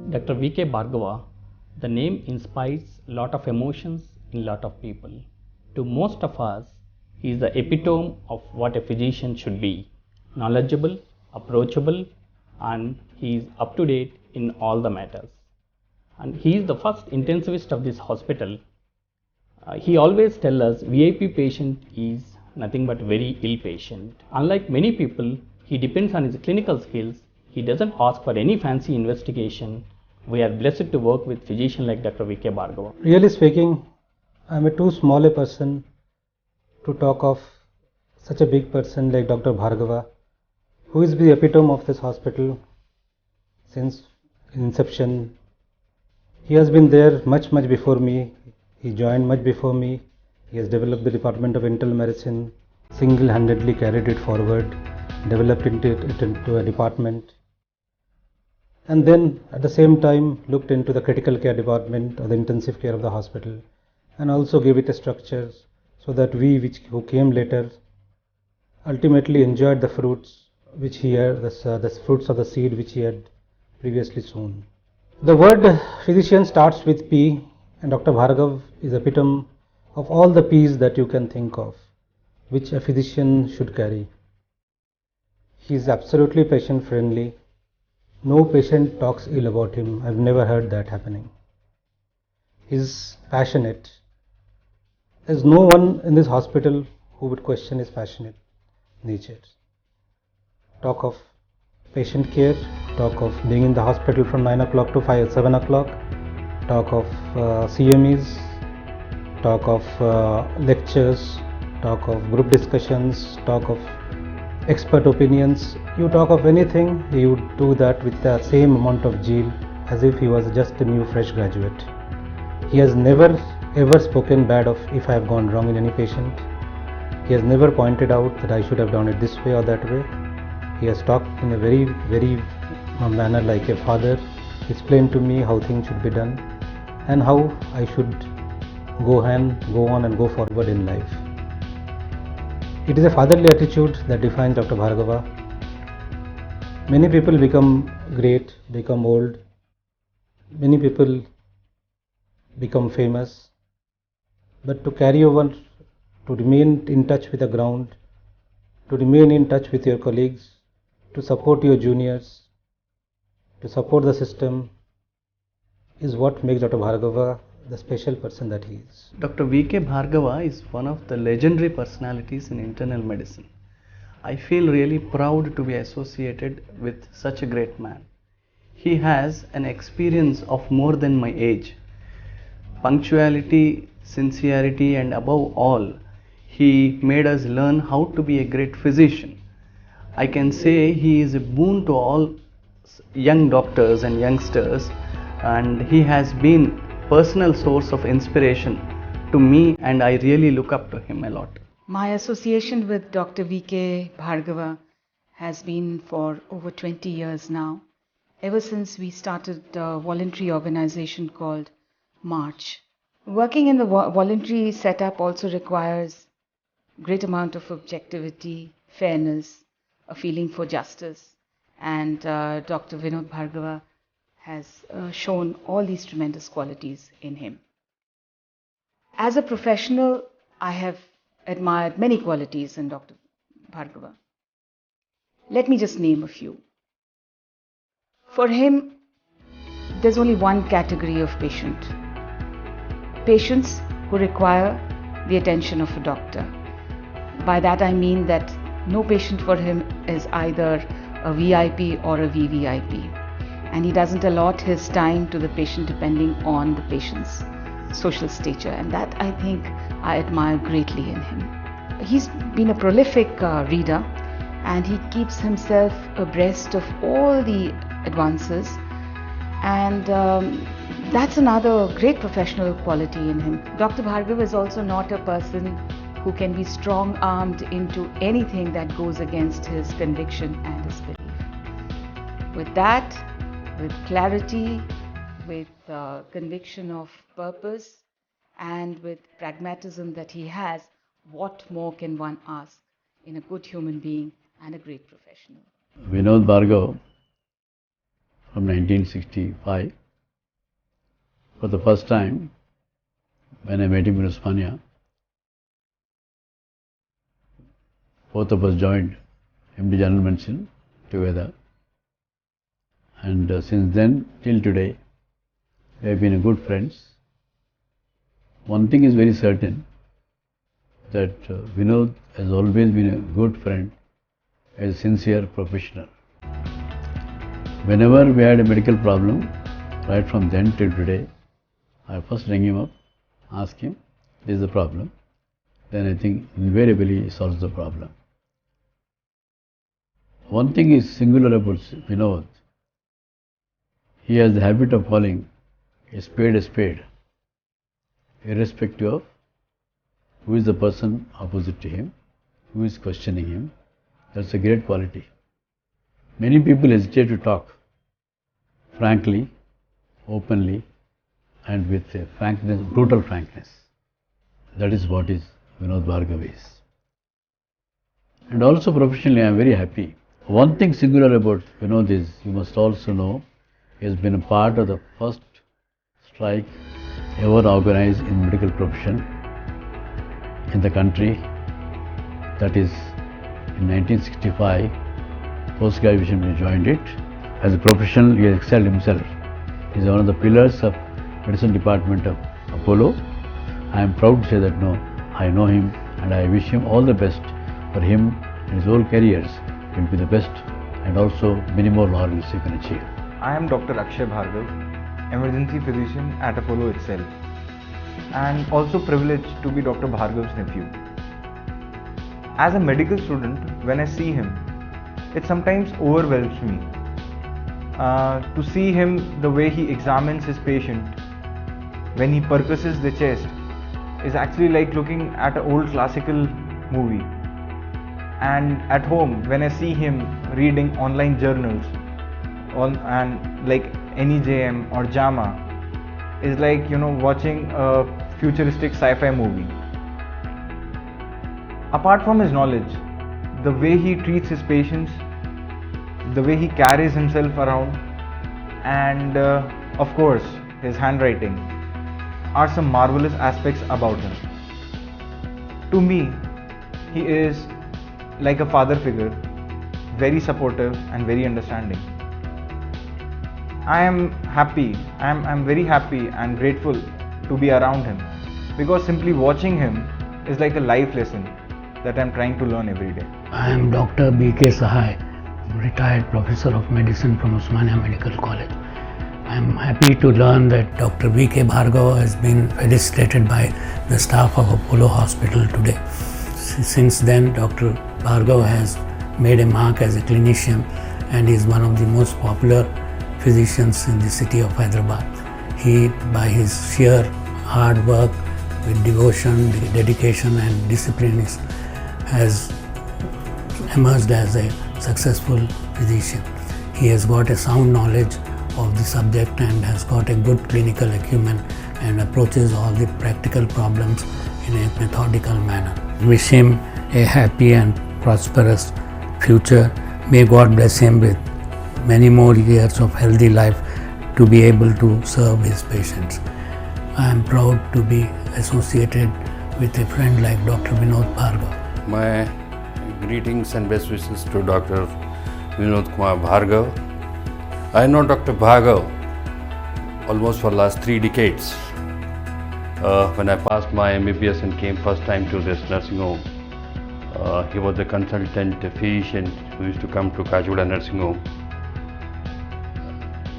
Dr. V.K. Bhargava, the name inspires a lot of emotions in a lot of people. To most of us, he is the epitome of what a physician should be: knowledgeable, approachable, and he is up to date in all the matters. And he is the first intensivist of this hospital. He always tells us VIP patient is nothing but very ill patient. Unlike many people, he depends on his clinical skills. He doesn't ask for any fancy investigation. We are blessed to work with physician like Dr. V.K. Bhargava. Really speaking, I am a too small a person to talk of such a big person like Dr. Bhargava, who is the epitome of this hospital since inception. He has been there much before me. He joined much before me. He has developed the Department of Internal Medicine, single-handedly carried it forward, developed it into a department, and then at the same time looked into the critical care department or the intensive care of the hospital, and also gave it a structure so that we who came later ultimately enjoyed the fruits which he had, the fruits of the seed which he had previously sown. The word physician starts with P, and Dr. Bhargav is epitome of all the P's that you can think of, which a physician should carry. He is absolutely patient friendly. No patient talks ill about him. I've never heard that happening. He is passionate. There's no one in this hospital who would question his passionate nature. Talk of patient care, talk of being in the hospital from 9 o'clock to 7 o'clock, talk of CMEs, talk of lectures, talk of group discussions, talk of expert opinions. You talk of anything, he would do that with the same amount of zeal as if he was just a new fresh graduate. He has never ever spoken bad of if I have gone wrong in any patient. He has never pointed out that I should have done it this way or that way. He has talked in a very manner like a father, explained to me how things should be done and how I should go on and go forward in life. It is a fatherly attitude that defines Dr. Bhargava. Many people become great, become old. Many people become famous. But to carry over, to remain in touch with the ground, to remain in touch with your colleagues, to support your juniors, to support the system is what makes Dr. Bhargava the special person that he is. Dr. V.K. Bhargava is one of the legendary personalities in internal medicine. I feel really proud to be associated with such a great man. He has an experience of more than my age. Punctuality, sincerity, and above all, he made us learn how to be a great physician. I can say he is a boon to all young doctors and youngsters, and he has been personal source of inspiration to me, and I really look up to him a lot. My association with Dr. V.K. Bhargava has been for over 20 years now, ever since we started a voluntary organization called March. Working in the voluntary setup also requires great amount of objectivity, fairness, a feeling for justice, and Dr. Vinod Bhargava has shown all these tremendous qualities in him. As a professional, I have admired many qualities in Dr. Bhargava. Let me just name a few. For him, there's only one category of patient. Patients who require the attention of a doctor. By that I mean that no patient for him is either a VIP or a VVIP, and he doesn't allot his time to the patient depending on the patient's social stature, and that I think I admire greatly in him. He's been a prolific reader, and he keeps himself abreast of all the advances, and that's another great professional quality in him. Dr. Bhargava is also not a person who can be strong-armed into anything that goes against his conviction and his belief. With that, with clarity, with conviction of purpose, and with pragmatism that he has, what more can one ask in a good human being and a great professional? Vinod Bhargava from 1965 for the first time when I met him in Uspania. Both of us joined MD General Medicine together, and since then till today we have been good friends. One thing is very certain, that Vinod has always been a good friend, a sincere professional. Whenever we had a medical problem, right from then till today, I first ring him up, ask him, this is the problem. Then I think invariably he solves the problem. One thing is singular about Vinod. He has the habit of calling a spade, irrespective of who is the person opposite to him, who is questioning him. That's a great quality. Many people hesitate to talk frankly, openly, and with a frankness, brutal frankness. That is what is Vinod Bhargava is. And also professionally, I am very happy. One thing singular about Vinod is, you must also know, he has been a part of the first strike ever organized in medical profession in the country. That is in 1965, post-graduation he joined it. As a professional, he has excelled himself. He is one of the pillars of medicine department of Apollo. I am proud to say that I know him, and I wish him all the best for him and his whole careers will be the best, and also many more laurels you can achieve. I am Dr. Akshay Bhargav, emergency physician at Apollo itself, and also privileged to be Dr. Bhargav's nephew. As a medical student, when I see him, it sometimes overwhelms me. To see him, the way he examines his patient, when he percusses the chest, is actually like looking at an old classical movie. And at home, when I see him reading online journals and like NEJM or JAMA, is like watching a futuristic sci-fi movie. Apart from his knowledge, the way he treats his patients, the way he carries himself around, and of course his handwriting are some marvelous aspects about him. To me, he is like a father figure, very supportive and very understanding. I am happy, I'm very happy and grateful to be around him, because simply watching him is like a life lesson that I'm trying to learn every day. I am Dr. B.K. Sahai, retired professor of medicine from Osmania Medical College. I am happy to learn that Dr. B.K. Bhargava has been felicitated by the staff of Apollo Hospital today. Since then, Dr. Bhargava has made a mark as a clinician and is one of the most popular physicians in the city of Hyderabad. He, by his sheer hard work with devotion, dedication and discipline, has emerged as a successful physician. He has got a sound knowledge of the subject and has got a good clinical acumen and approaches all the practical problems in a methodical manner. Wish him a happy and prosperous future. May God bless him with many more years of healthy life to be able to serve his patients. I am proud to be associated with a friend like Dr. Vinod Bhargava. My greetings and best wishes to Dr. Vinod Kumar Bhargava. I know Dr. Bhargava almost for last 3 decades. When I passed my MBBS and came first time to this nursing home, he was a consultant physician who used to come to Kajula nursing home.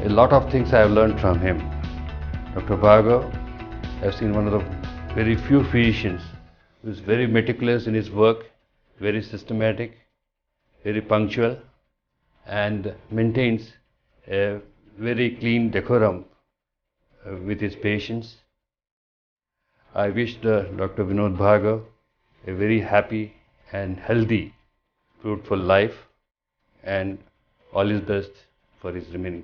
A lot of things I have learned from him. Dr. Bhargava, I have seen one of the very few physicians who is very meticulous in his work, very systematic, very punctual, and maintains a very clean decorum with his patients. I wish Dr. Vinod Bhargava a very happy and healthy, fruitful life, and all his best for his remaining.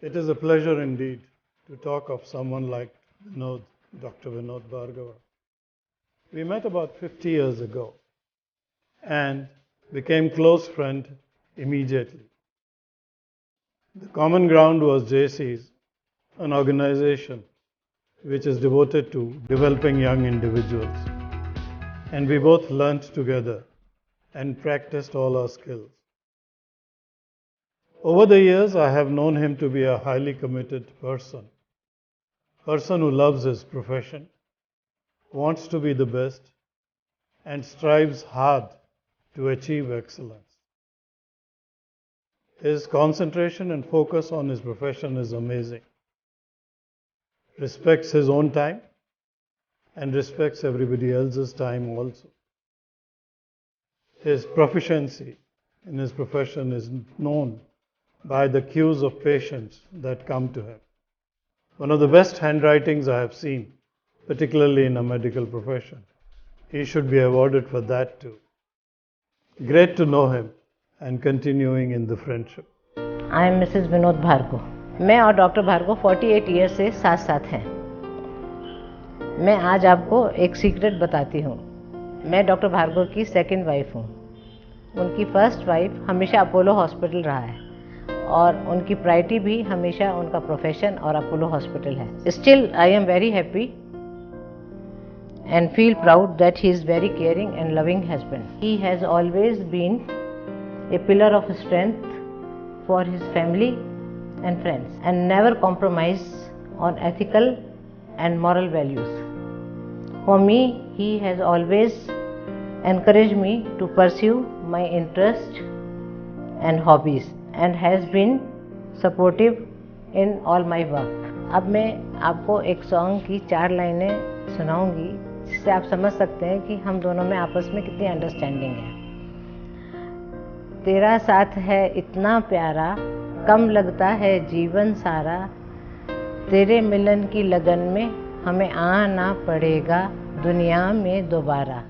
It is a pleasure indeed to talk of someone like Vinod, Dr. Vinod Bhargava. We met about 50 years ago and became close friends immediately. The common ground was JC's, an organization which is devoted to developing young individuals. And we both learnt together and practiced all our skills. Over the years, I have known him to be a highly committed person who loves his profession, wants to be the best, and strives hard to achieve excellence. His concentration and focus on his profession is amazing. Respects his own time and respects everybody else's time also. His proficiency in his profession is known by the queues of patients that come to him. One of the best handwritings I have seen, particularly in a medical profession. He should be awarded for that too. Great to know him and continuing in the friendship. I am Mrs. Vinod Bhargava. मैं और doctor Bhargava 48 year से साथ साथ हैं। मैं आज आपको एक सीक्रेट बताती हूँ। मैं डॉक्टर भार्गव की सेकंड वाइफ हूँ। उनकी फर्स्ट वाइफ हमेशा अपोलो हॉस्पिटल रहा है और उनकी प्रायोरिटी भी हमेशा उनका प्रोफेशन और अपोलो हॉस्पिटल है। Still I am very happy and feel proud that he is very caring and loving husband. He has always been a pillar of strength for his family and friends and never compromise on ethical and moral values. For me, he has always encouraged me to pursue my interests and hobbies and has been supportive in all my work. अब मैं आपको एक song की 4 लाइनें सुनाऊंगी जिससे आप समझ सकते हैं कि हम दोनों में आपस में कितनी अंडरस्टैंडिंग है। तेरा साथ है इतना प्यारा, कम लगता है जीवन सारा, तेरे मिलन की लगन में हमें आना पड़ेगा दुनिया में दोबारा।